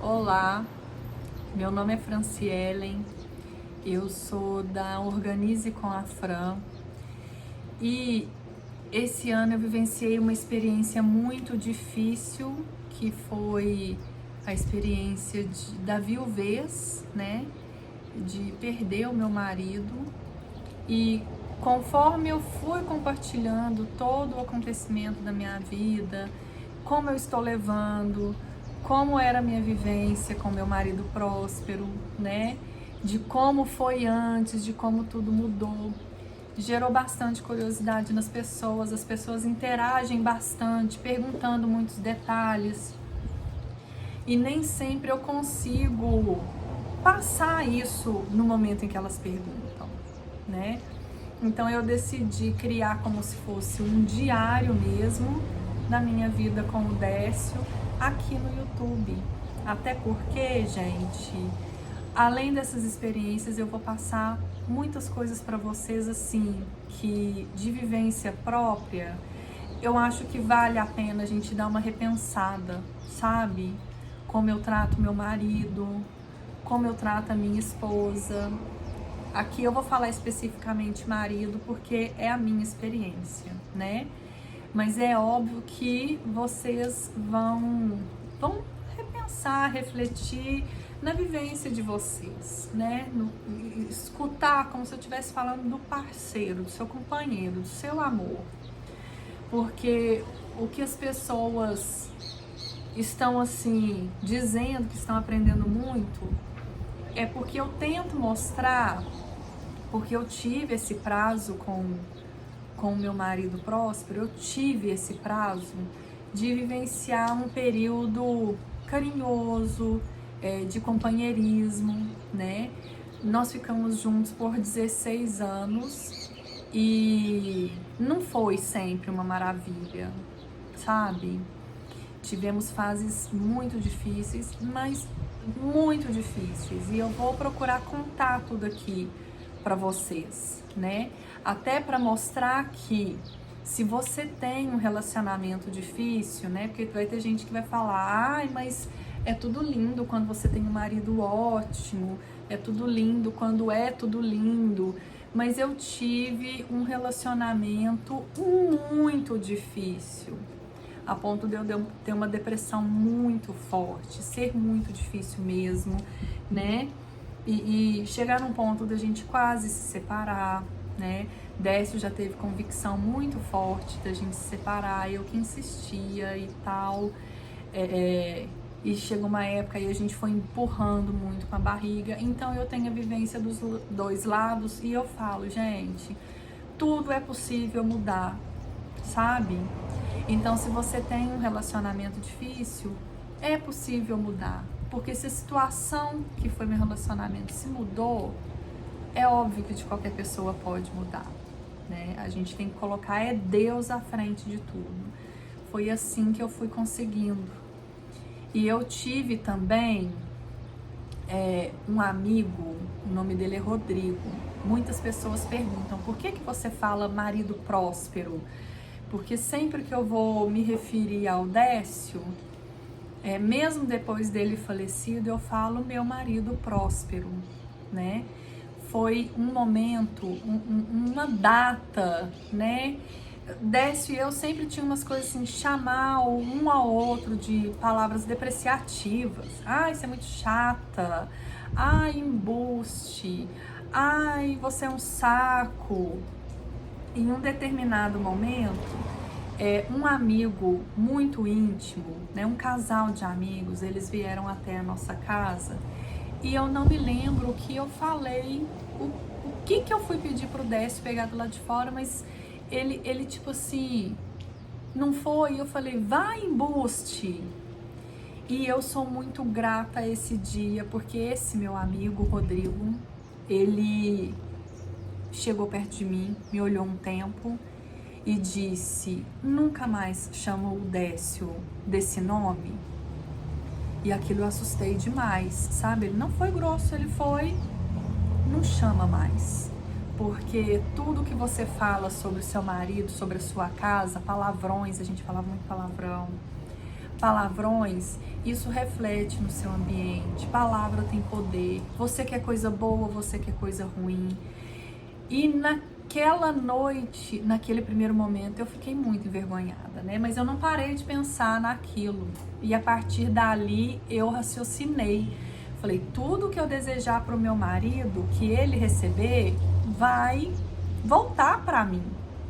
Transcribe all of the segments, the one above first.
Olá, meu nome é Francielen, eu sou da Organize com a Fran e esse ano eu vivenciei uma experiência muito difícil, que foi a experiência da viuvez, né? De perder o meu marido. E conforme eu fui compartilhando todo o acontecimento da minha vida, como eu estou levando, como era a minha vivência com meu marido próspero, né? De como foi antes, de como tudo mudou. Gerou bastante curiosidade nas pessoas, as pessoas interagem bastante, perguntando muitos detalhes. E nem sempre eu consigo passar isso no momento em que elas perguntam, né? Então eu decidi criar como se fosse um diário mesmo da minha vida com o Décio aqui no YouTube. Até porque, gente, além dessas experiências, eu vou passar muitas coisas para vocês assim, que de vivência própria, eu acho que vale a pena a gente dar uma repensada, sabe? Como eu trato meu marido, como eu trato a minha esposa. Aqui eu vou falar especificamente marido porque é a minha experiência, né? Mas é óbvio que vocês vão repensar, refletir na vivência de vocês, né? Escutar como se eu estivesse falando do parceiro, do seu companheiro, do seu amor. Porque o que as pessoas estão assim dizendo que estão aprendendo muito é porque eu tento mostrar, porque eu tive esse prazo com o meu marido próspero, eu tive esse prazo de vivenciar um período carinhoso, de companheirismo, né? Nós ficamos juntos por 16 anos e não foi sempre uma maravilha, sabe? Tivemos fases muito difíceis, mas muito difíceis. E eu vou procurar contar tudo aqui para vocês, né? Até para mostrar que se você tem um relacionamento difícil, né? Porque vai ter gente que vai falar, ai, mas é tudo lindo quando você tem um marido ótimo, é tudo lindo quando é tudo lindo. Mas eu tive um relacionamento muito difícil, a ponto de eu ter uma depressão muito forte, ser muito difícil mesmo, né? E chegar num ponto da gente quase se separar, né? Décio já teve convicção muito forte da gente se separar, eu que insistia e tal. E chegou uma época e a gente foi empurrando muito com a barriga. Então eu tenho a vivência dos dois lados e eu falo, gente, tudo é possível mudar, sabe? Então, se você tem um relacionamento difícil, é possível mudar. Porque se a situação que foi meu relacionamento se mudou, é óbvio que de qualquer pessoa pode mudar, né? A gente tem que colocar Deus à frente de tudo. Foi assim que eu fui conseguindo. E eu tive também um amigo, o nome dele é Rodrigo. Muitas pessoas perguntam, por que você fala marido próspero? Porque sempre que eu vou me referir ao Décio, mesmo depois dele falecido, eu falo meu marido próspero, né? Foi um momento, uma data, né? Décio e eu sempre tinha umas coisas assim, chamar um ao outro de palavras depreciativas. Ai, você é muito chata. Ai, embuste. Ai, você é um saco. Em um determinado momento, um amigo muito íntimo, né, um casal de amigos, eles vieram até a nossa casa e eu não me lembro o que eu falei, o que eu fui pedir pro Décio pegar do lado de fora, mas ele tipo assim, não foi, eu falei, vai embuste. E eu sou muito grata a esse dia, porque esse meu amigo, Rodrigo, ele chegou perto de mim, me olhou um tempo e disse, nunca mais chama o Décio desse nome. E aquilo eu assustei demais, sabe? Ele não foi grosso, ele foi, não chama mais. Porque tudo que você fala sobre o seu marido, sobre a sua casa, palavrões, a gente falava muito palavrão, palavrões, isso reflete no seu ambiente. Palavra tem poder. Você quer coisa boa, você quer coisa ruim. E naquela noite, naquele primeiro momento, eu fiquei muito envergonhada, né? Mas eu não parei de pensar naquilo. E a partir dali, eu raciocinei. Falei, tudo que eu desejar para o meu marido, que ele receber, vai voltar para mim.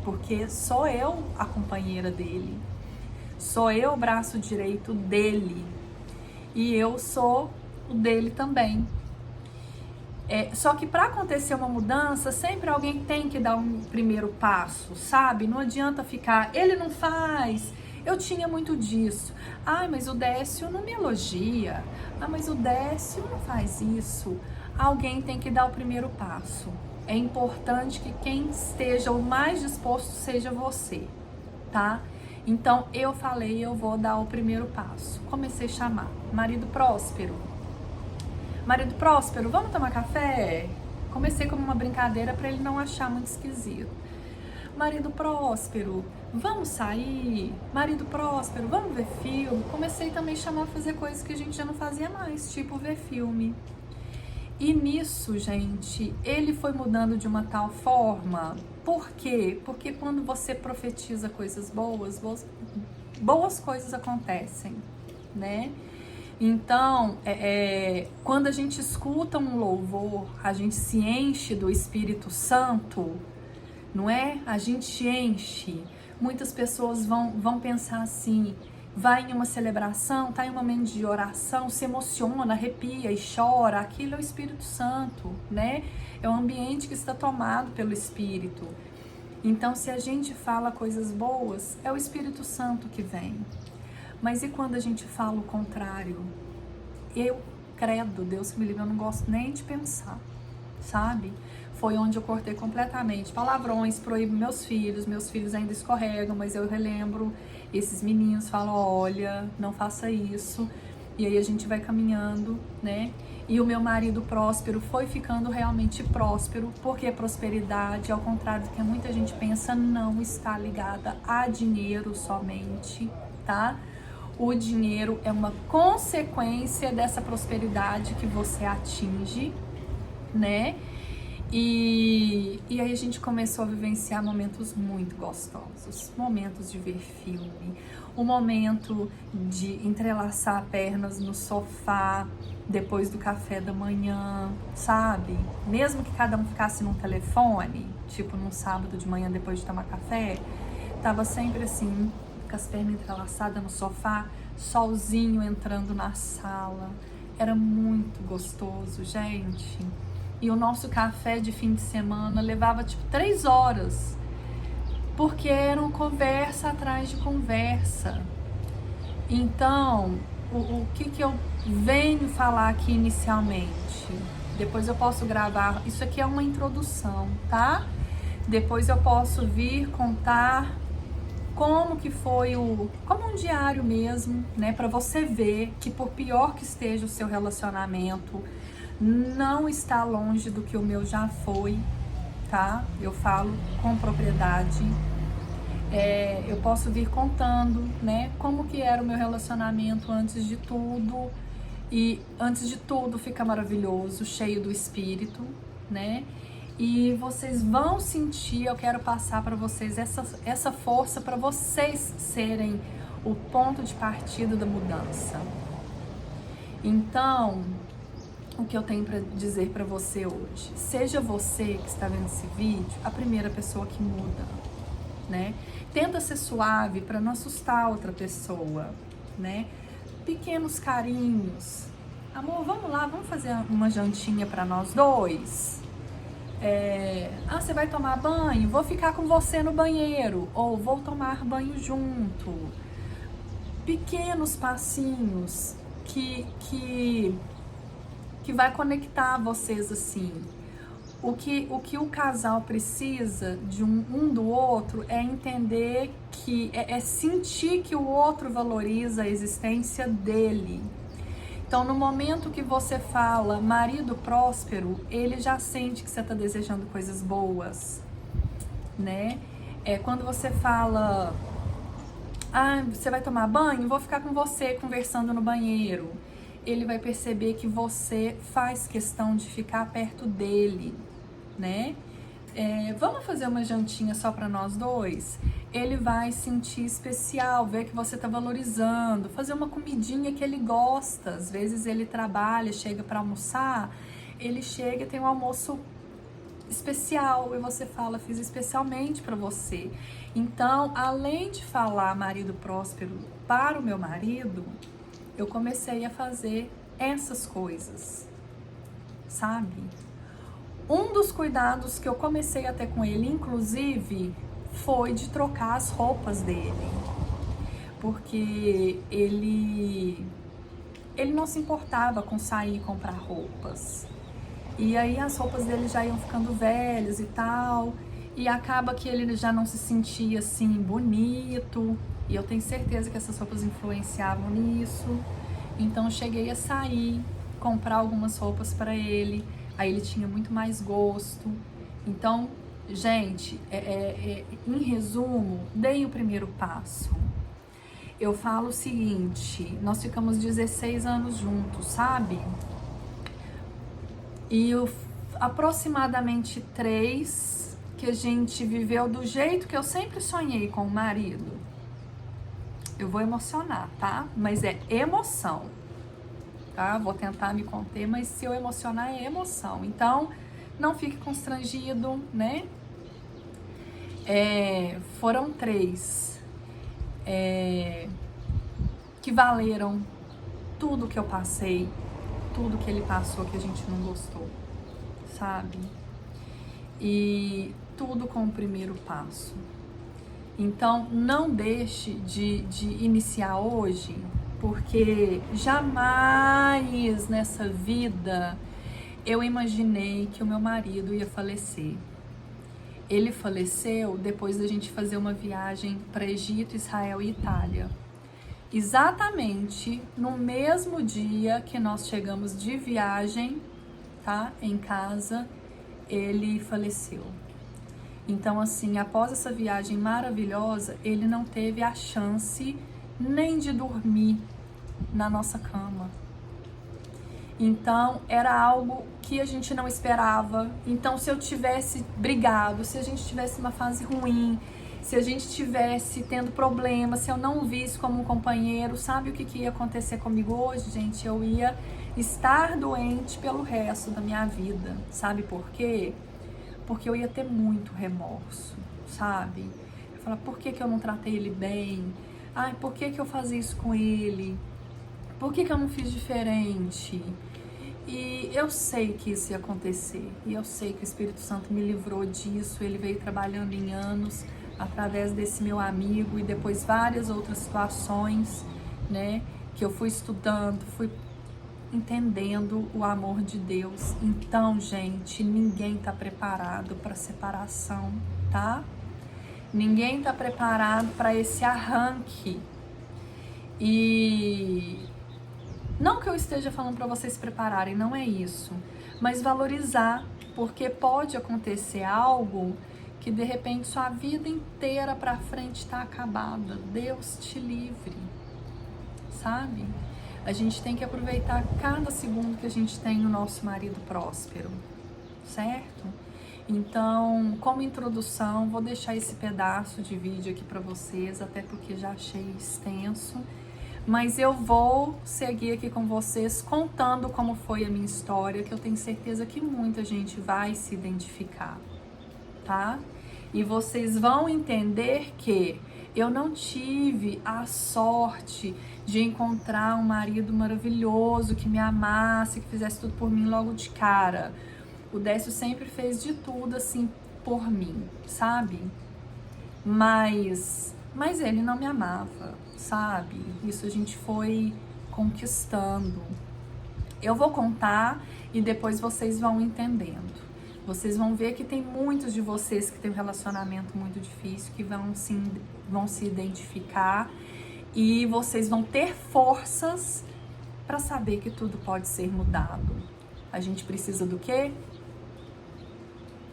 Porque sou eu a companheira dele. Sou eu o braço direito dele. E eu sou o dele também. Só que para acontecer uma mudança, sempre alguém tem que dar um primeiro passo, sabe? Não adianta ficar, ele não faz, eu tinha muito disso. Ai, mas o Décio não me elogia. Ah, mas o Décio não faz isso. Alguém tem que dar o primeiro passo. É importante que quem esteja o mais disposto seja você, tá? Então eu falei, eu vou dar o primeiro passo. Comecei a chamar, marido próspero. Marido próspero, vamos tomar café? Comecei como uma brincadeira para ele não achar muito esquisito. Marido próspero, vamos sair? Marido próspero, vamos ver filme? Comecei também a chamar pra fazer coisas que a gente já não fazia mais, tipo ver filme. E nisso, gente, ele foi mudando de uma tal forma. Por quê? Porque quando você profetiza coisas boas, boas coisas acontecem, né? Então, quando a gente escuta um louvor, a gente se enche do Espírito Santo, não é? A gente enche. Muitas pessoas vão pensar assim, vai em uma celebração, tá em um momento de oração, se emociona, arrepia e chora. Aquilo é o Espírito Santo, né? É um ambiente que está tomado pelo Espírito. Então, se a gente fala coisas boas, é o Espírito Santo que vem. Mas e quando a gente fala o contrário? Eu, credo, Deus me livre, eu não gosto nem de pensar, sabe? Foi onde eu cortei completamente. Palavrões, proíbo meus filhos ainda escorregam, mas eu relembro. Esses meninos falam, olha, não faça isso. E aí a gente vai caminhando, né? E o meu marido próspero foi ficando realmente próspero, porque a prosperidade, ao contrário do que muita gente pensa, não está ligada a dinheiro somente, tá? O dinheiro é uma consequência dessa prosperidade que você atinge, né? E aí a gente começou a vivenciar momentos muito gostosos, momentos de ver filme, o momento de entrelaçar pernas no sofá depois do café da manhã, sabe? Mesmo que cada um ficasse num telefone, tipo num sábado de manhã depois de tomar café, tava sempre assim, com as pernas entrelaçadas no sofá, solzinho entrando na sala. Era muito gostoso, gente. E o nosso café de fim de semana levava tipo 3 horas, porque eram conversa atrás de conversa. Então, o que eu venho falar aqui inicialmente? Depois eu posso gravar, isso aqui é uma introdução, tá? Depois eu posso vir contar como que foi como um diário mesmo, né? Pra você ver que por pior que esteja o seu relacionamento, não está longe do que o meu já foi, tá? Eu falo com propriedade. Eu posso vir contando, né? Como que era o meu relacionamento antes de tudo. E antes de tudo fica maravilhoso, cheio do Espírito, né? E vocês vão sentir, eu quero passar para vocês essa força para vocês serem o ponto de partida da mudança. Então, o que eu tenho para dizer para você hoje? Seja você que está vendo esse vídeo a primeira pessoa que muda, né? Tenta ser suave para não assustar outra pessoa, né? Pequenos carinhos. Amor, vamos lá, vamos fazer uma jantinha para nós dois? Você vai tomar banho? Vou ficar com você no banheiro. Ou vou tomar banho junto. Pequenos passinhos que vai conectar vocês assim. O que o casal precisa de um do outro é entender que é sentir que o outro valoriza a existência dele. Então, no momento que você fala marido próspero, ele já sente que você está desejando coisas boas, né? Quando você fala Ah, você vai tomar banho? Vou ficar com você conversando no banheiro. Ele vai perceber que você faz questão de ficar perto dele, né? Vamos fazer uma jantinha só para nós dois? Ele vai sentir especial, ver que você tá valorizando, fazer uma comidinha que ele gosta. Às vezes ele trabalha, chega para almoçar, ele chega e tem um almoço especial e você fala, fiz especialmente para você. Então, além de falar marido próspero para o meu marido, eu comecei a fazer essas coisas, sabe? Um dos cuidados que eu comecei a ter com ele, inclusive, foi de trocar as roupas dele. Porque ele não se importava com sair e comprar roupas. E aí as roupas dele já iam ficando velhas e tal. E acaba que ele já não se sentia assim bonito. E eu tenho certeza que essas roupas influenciavam nisso. Então eu cheguei a sair, comprar algumas roupas para ele. Aí ele tinha muito mais gosto. Então, gente, em resumo, dei o primeiro passo. Eu falo o seguinte, nós ficamos 16 anos juntos, sabe? E aproximadamente 3 que a gente viveu do jeito que eu sempre sonhei com o marido. Eu vou emocionar, tá? Mas é emoção, tá? Vou tentar me conter, mas se eu emocionar é emoção. Então, não fique constrangido, né? Foram 3 que valeram tudo que eu passei, tudo que ele passou que a gente não gostou, sabe? E tudo com o primeiro passo. Então, não deixe de iniciar hoje, porque jamais nessa vida eu imaginei que o meu marido ia falecer. Ele faleceu depois da gente fazer uma viagem para Egito, Israel e Itália. Exatamente no mesmo dia que nós chegamos de viagem, tá? Em casa, ele faleceu. Então, assim, após essa viagem maravilhosa, ele não teve a chance nem de dormir na nossa cama. Então, era algo que a gente não esperava. Então, se eu tivesse brigado, se a gente tivesse uma fase ruim, se a gente tivesse tendo problema, se eu não visse como um companheiro, sabe o que ia acontecer comigo hoje, gente? Eu ia estar doente pelo resto da minha vida. Sabe por quê? Porque eu ia ter muito remorso, sabe? Eu falar, por que eu não tratei ele bem? Ai, por que eu fazia isso com ele? Por que eu não fiz diferente? E eu sei que isso ia acontecer. E eu sei que o Espírito Santo me livrou disso. Ele veio trabalhando em anos através desse meu amigo e depois várias outras situações, né? Que eu fui estudando, fui entendendo o amor de Deus. Então, gente, ninguém tá preparado para separação, tá? Ninguém tá preparado para esse arranque. E não que eu esteja falando para vocês se prepararem, não é isso, mas valorizar, porque pode acontecer algo que de repente sua vida inteira para frente tá acabada. Deus te livre, sabe? A gente tem que aproveitar cada segundo que a gente tem o nosso marido próspero, certo? Então, como introdução, vou deixar esse pedaço de vídeo aqui para vocês, até porque já achei extenso, mas eu vou seguir aqui com vocês contando como foi a minha história, que eu tenho certeza que muita gente vai se identificar, tá? E vocês vão entender que eu não tive a sorte de encontrar um marido maravilhoso, que me amasse, que fizesse tudo por mim logo de cara. O Décio sempre fez de tudo, assim, por mim, sabe? Mas ele não me amava, sabe? Isso a gente foi conquistando. Eu vou contar e depois vocês vão entendendo. Vocês vão ver que tem muitos de vocês que têm um relacionamento muito difícil, que vão se identificar e vocês vão ter forças para saber que tudo pode ser mudado. A gente precisa do quê?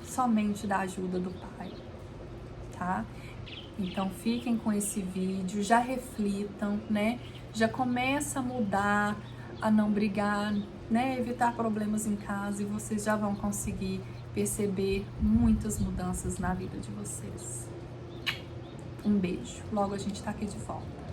Somente da ajuda do Pai, tá? Então fiquem com esse vídeo, já reflitam, né? Já começa a mudar, a não brigar, né? Evitar problemas em casa e vocês já vão conseguir perceber muitas mudanças na vida de vocês. Um beijo. Logo a gente tá aqui de volta.